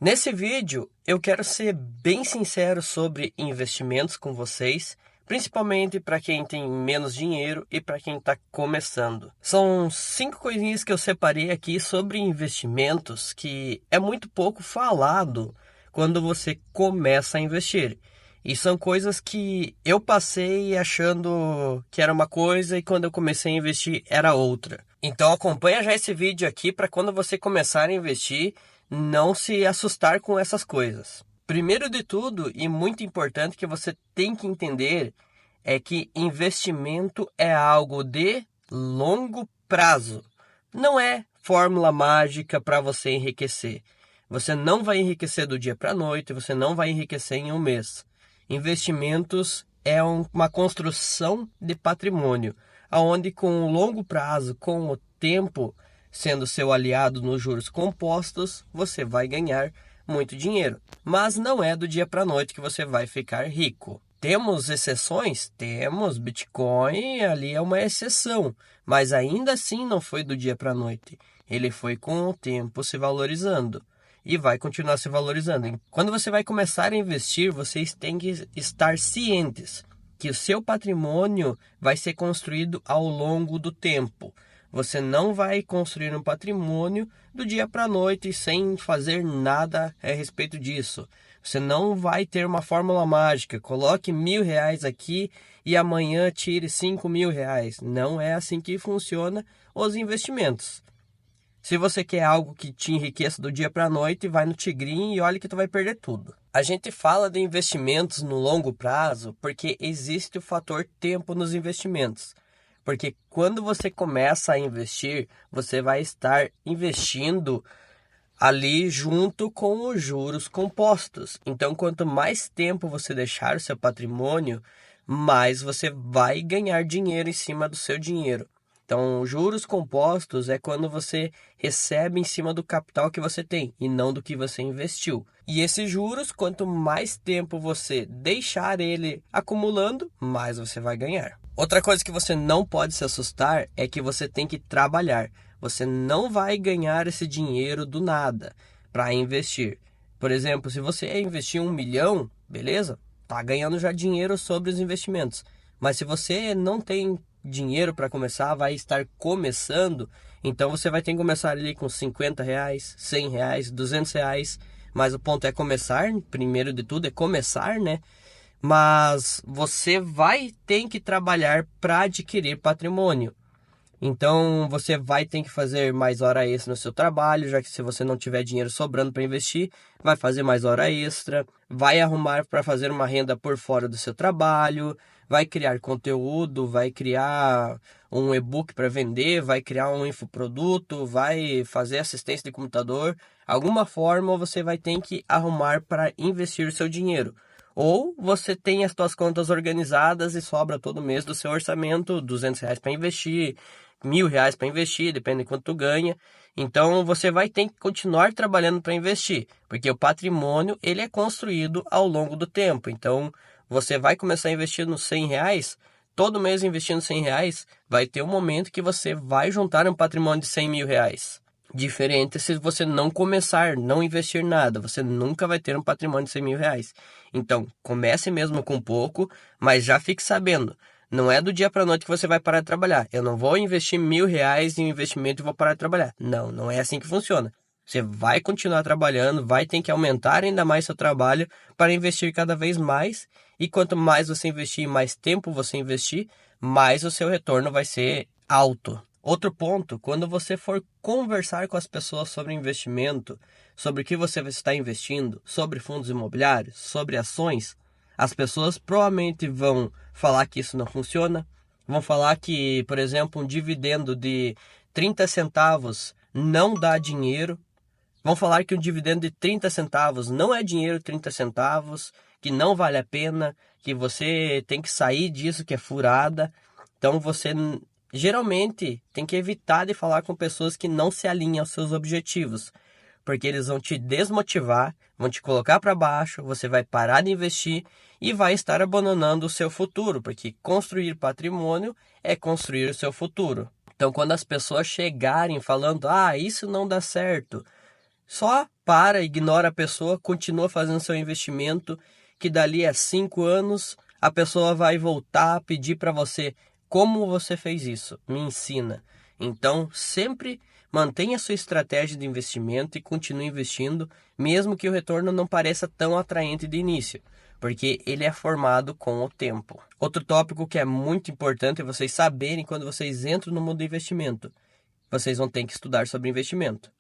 Nesse vídeo, eu quero ser bem sincero sobre investimentos com vocês, principalmente para quem tem menos dinheiro e para quem está começando. São 5 coisinhas que eu separei aqui sobre investimentos que é muito pouco falado quando você começa a investir. E são coisas que eu passei achando que era uma coisa e quando eu comecei a investir era outra. Então acompanha já esse vídeo aqui para quando você começar a investir, não se assustar com essas coisas. Primeiro de tudo, e muito importante que você tem que entender, é que investimento é algo de longo prazo. Não é fórmula mágica para você enriquecer. Você não vai enriquecer do dia para a noite, você não vai enriquecer em um mês. Investimentos é uma construção de patrimônio, onde com o longo prazo, com o tempo sendo seu aliado nos juros compostos, você vai ganhar muito dinheiro. Mas não é do dia para a noite que você vai ficar rico. Temos exceções? Temos. Bitcoin ali é uma exceção, mas ainda assim não foi do dia para a noite. Ele foi com o tempo se valorizando e vai continuar se valorizando. Quando você vai começar a investir, vocês têm que estar cientes que o seu patrimônio vai ser construído ao longo do tempo. Você não vai construir um patrimônio do dia para a noite sem fazer nada a respeito disso. Você não vai ter uma fórmula mágica, coloque R$ 1.000 aqui e amanhã tire R$ 5.000. Não é assim que funciona os investimentos. Se você quer algo que te enriqueça do dia para a noite, vai no tigrinho e olha que tu vai perder tudo. A gente fala de investimentos no longo prazo porque existe o fator tempo nos investimentos. Porque quando você começa a investir, você vai estar investindo ali junto com os juros compostos. Então, quanto mais tempo você deixar o seu patrimônio, mais você vai ganhar dinheiro em cima do seu dinheiro. Então, juros compostos é quando você recebe em cima do capital que você tem e não do que você investiu. E esses juros, quanto mais tempo você deixar ele acumulando, mais você vai ganhar. Outra coisa que você não pode se assustar é que você tem que trabalhar. Você não vai ganhar esse dinheiro do nada para investir. Por exemplo, se você investir 1 milhão, beleza? Tá ganhando já dinheiro sobre os investimentos. Mas se você não tem dinheiro para começar, vai estar começando, então você vai ter que começar ali com R$ 50, R$ 100, R$ 200, mas o ponto é começar, primeiro de tudo é começar, né? Mas você vai ter que trabalhar para adquirir patrimônio. Então você vai ter que fazer mais hora extra no seu trabalho, já que se você não tiver dinheiro sobrando para investir, vai fazer mais hora extra, vai arrumar para fazer uma renda por fora do seu trabalho, vai criar conteúdo, vai criar um e-book para vender, vai criar um infoproduto, vai fazer assistência de computador. Alguma forma você vai ter que arrumar para investir o seu dinheiro. Ou você tem as suas contas organizadas e sobra todo mês do seu orçamento R$ 200 para investir, R$ 1.000 para investir, depende de quanto tu ganha. Então você vai ter que continuar trabalhando para investir, porque o patrimônio ele é construído ao longo do tempo. Então você vai começar a investir nos R$ 100, todo mês investindo R$ 100, vai ter um momento que você vai juntar um patrimônio de R$ 100.000. Diferente se você não começar, não investir nada, você nunca vai ter um patrimônio de R$ 100.000. Então, comece mesmo com pouco, mas já fique sabendo, não é do dia para a noite que você vai parar de trabalhar. Eu não vou investir R$ 1.000 em investimento e vou parar de trabalhar. Não, não é assim que funciona. Você vai continuar trabalhando, vai ter que aumentar ainda mais seu trabalho para investir cada vez mais. E quanto mais você investir, mais tempo você investir, mais o seu retorno vai ser alto. Outro ponto, quando você for conversar com as pessoas sobre investimento, sobre o que você está investindo, sobre fundos imobiliários, sobre ações, as pessoas provavelmente vão falar que isso não funciona, vão falar que, por exemplo, um dividendo de 30 centavos não dá dinheiro, vão falar que um dividendo de 30 centavos não é dinheiro 30 centavos, que não vale a pena, que você tem que sair disso, que é furada. Então você geralmente tem que evitar de falar com pessoas que não se alinham aos seus objetivos, porque eles vão te desmotivar, vão te colocar para baixo, você vai parar de investir e vai estar abandonando o seu futuro, porque construir patrimônio é construir o seu futuro. Então, quando as pessoas chegarem falando, isso não dá certo, só ignora a pessoa, continua fazendo seu investimento, que dali a 5 anos a pessoa vai voltar a pedir para você: como você fez isso? Me ensina. Então, sempre mantenha a sua estratégia de investimento e continue investindo, mesmo que o retorno não pareça tão atraente de início, porque ele é formado com o tempo. Outro tópico que é muito importante é vocês saberem quando vocês entram no mundo do investimento. Vocês vão ter que estudar sobre investimento,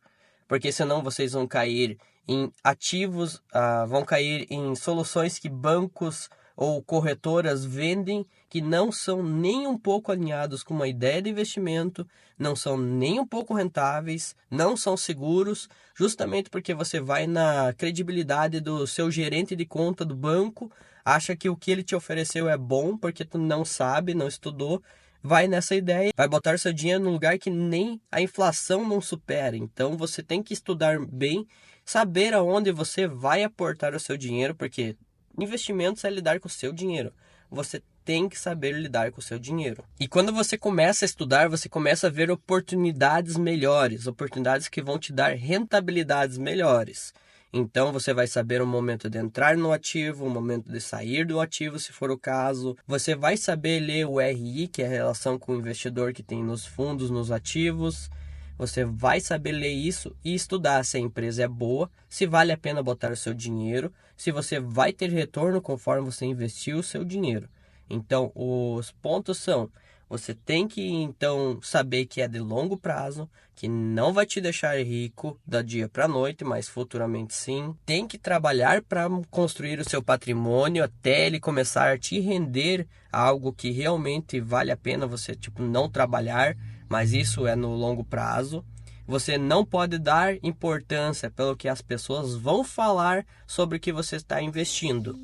porque senão vocês vão cair em ativos, vão cair em soluções que bancos ou corretoras vendem, que não são nem um pouco alinhados com uma ideia de investimento, não são nem um pouco rentáveis, não são seguros, justamente porque você vai na credibilidade do seu gerente de conta do banco, acha que o que ele te ofereceu é bom porque tu não sabe, não estudou, vai nessa ideia, vai botar seu dinheiro num lugar que nem a inflação não supera. Então você tem que estudar bem, saber aonde você vai aportar o seu dinheiro, porque investimentos é lidar com o seu dinheiro. Você tem que saber lidar com o seu dinheiro. E quando você começa a estudar, você começa a ver oportunidades melhores, oportunidades que vão te dar rentabilidades melhores. Então você vai saber o momento de entrar no ativo, o momento de sair do ativo, se for o caso. Você vai saber ler o RI, que é a relação com o investidor que tem nos fundos, nos ativos. Você vai saber ler isso e estudar se a empresa é boa, se vale a pena botar o seu dinheiro, se você vai ter retorno conforme você investiu o seu dinheiro. Então, os pontos são: você tem que então saber que é de longo prazo, que não vai te deixar rico da dia para a noite, mas futuramente sim. Tem que trabalhar para construir o seu patrimônio até ele começar a te render algo que realmente vale a pena você não trabalhar, mas isso é no longo prazo. Você não pode dar importância pelo que as pessoas vão falar sobre o que você está investindo.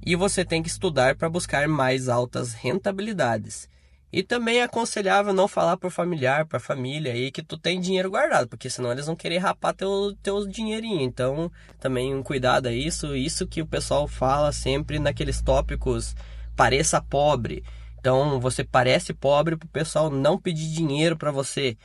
E você tem que estudar para buscar mais altas rentabilidades. E também é aconselhável não falar para o familiar, para a família aí que tu tem dinheiro guardado, porque senão eles vão querer rapar teu dinheirinho. Então, também um cuidado a isso que o pessoal fala sempre naqueles tópicos: pareça pobre. Então, você parece pobre para o pessoal não pedir dinheiro para você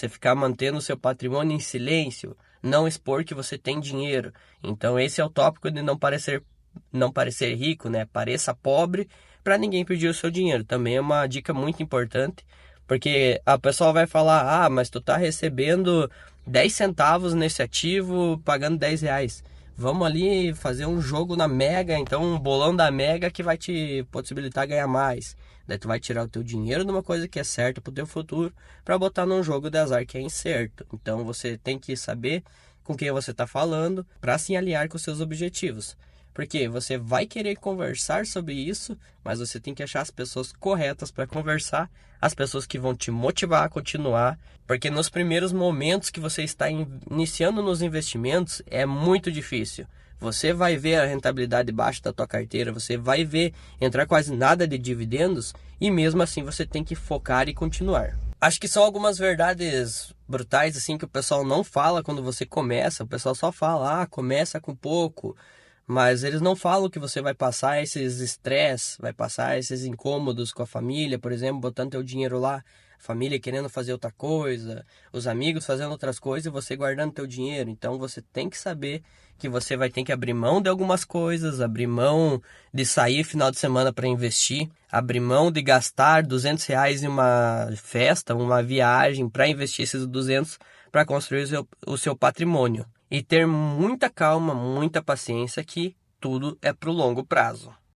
ficar mantendo o seu patrimônio em silêncio, não expor que você tem dinheiro. Então, esse é o tópico de não parecer rico, né? Pareça pobre para ninguém pedir o seu dinheiro. Também é uma dica muito importante, porque a pessoa vai falar: mas tu tá recebendo 10 centavos nesse ativo, pagando 10 reais. Vamos ali fazer um jogo na Mega, então um bolão da Mega que vai te possibilitar ganhar mais. Daí tu vai tirar o teu dinheiro de uma coisa que é certa pro teu futuro para botar num jogo de azar que é incerto. Então você tem que saber com quem você está falando para se alinhar com os seus objetivos. Porque você vai querer conversar sobre isso, mas você tem que achar as pessoas corretas para conversar, as pessoas que vão te motivar a continuar, porque nos primeiros momentos que você está iniciando nos investimentos é muito difícil. Você vai ver a rentabilidade baixa da tua carteira, você vai ver entrar quase nada de dividendos e mesmo assim você tem que focar e continuar. Acho que são algumas verdades brutais assim que o pessoal não fala quando você começa. O pessoal só fala: começa com pouco. Mas eles não falam que você vai passar esses estresse, vai passar esses incômodos com a família, por exemplo, botando teu dinheiro lá, a família querendo fazer outra coisa, os amigos fazendo outras coisas e você guardando teu dinheiro. Então você tem que saber que você vai ter que abrir mão de algumas coisas, abrir mão de sair final de semana para investir, abrir mão de gastar 200 reais em uma festa, uma viagem para investir esses 200 para construir o seu patrimônio. E ter muita calma, muita paciência, que tudo é para o longo prazo.